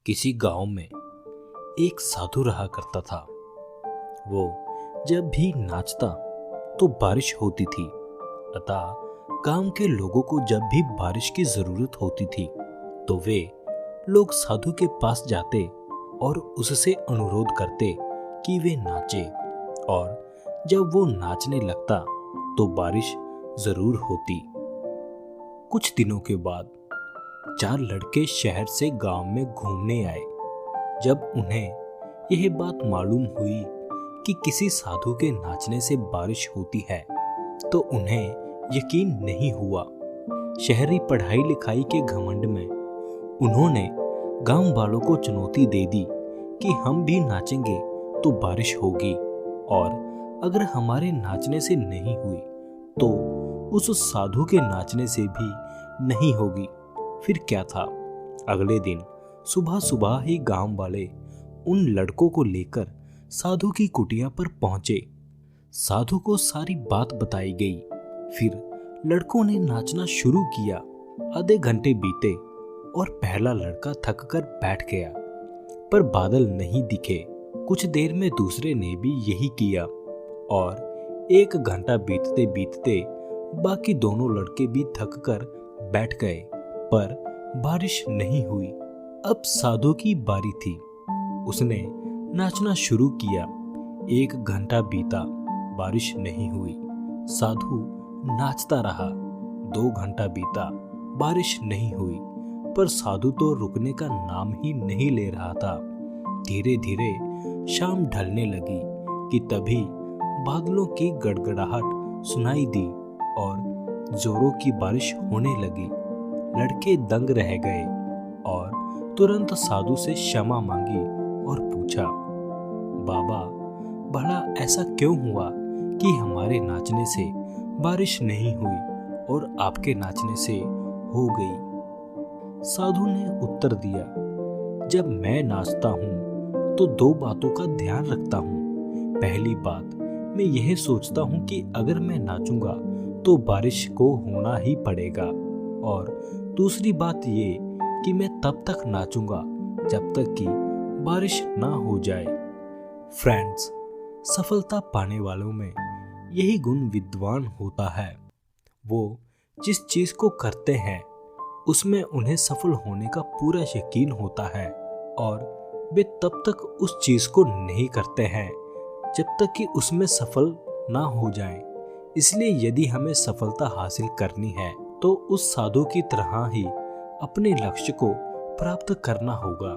किसी गांव में एक साधु रहा करता था। वो जब भी नाचता तो बारिश होती थी। अतः गांव के लोगों को जब भी बारिश की जरूरत होती थी तो वे लोग साधु के पास जाते और उससे अनुरोध करते कि वे नाचे, और जब वो नाचने लगता तो बारिश जरूर होती। कुछ दिनों के बाद 4 लड़के शहर से गांव में घूमने आए। जब उन्हें यह बात मालूम हुई कि किसी साधु के नाचने से बारिश होती है तो उन्हें यकीन नहीं हुआ। शहरी पढ़ाई लिखाई के घमंड में उन्होंने गांव वालों को चुनौती दे दी कि हम भी नाचेंगे तो बारिश होगी, और अगर हमारे नाचने से नहीं हुई तो उस साधु के नाचने से भी नहीं होगी। फिर क्या था, अगले दिन सुबह सुबह ही गांव वाले उन लड़कों को लेकर साधु की कुटिया पर पहुंचे। साधु को सारी बात बताई गई। फिर लड़कों ने नाचना शुरू किया। आधे घंटे बीते और पहला लड़का थक कर बैठ गया, पर बादल नहीं दिखे। कुछ देर में दूसरे ने भी यही किया, और 1 घंटा बीतते बीतते बाकी दोनों लड़के भी थक कर बैठ गए, पर बारिश नहीं हुई। अब साधु की बारी थी। उसने नाचना शुरू किया। 1 घंटा बीता, बारिश नहीं हुई। साधु नाचता रहा। 2 घंटा बीता, बारिश नहीं हुई, पर साधु तो रुकने का नाम ही नहीं ले रहा था। धीरे धीरे शाम ढलने लगी कि तभी बादलों की गड़गड़ाहट सुनाई दी और जोरों की बारिश होने लगी। लड़के दंग रह गए और तुरंत साधु से क्षमा मांगी और पूछा, बाबा, भला ऐसा क्यों हुआ कि हमारे नाचने से बारिश नहीं हुई और आपके नाचने से हो गई? साधु ने उत्तर दिया, जब मैं नाचता हूँ तो 2 बातों का ध्यान रखता हूँ। पहली बात, मैं यह सोचता हूँ कि अगर मैं नाचूंगा तो बारिश को होना ही पड़ेगा, और दूसरी बात ये कि मैं तब तक नाचूंगा जब तक कि बारिश ना हो जाए। फ्रेंड्स, सफलता पाने वालों में यही गुण विद्वान होता है। वो जिस चीज को करते हैं उसमें उन्हें सफल होने का पूरा यकीन होता है, और वे तब तक उस चीज को नहीं करते हैं जब तक कि उसमें सफल ना हो जाएं। इसलिए यदि हमें सफलता हासिल करनी है तो उस साधु की तरह ही अपने लक्ष्य को प्राप्त करना होगा।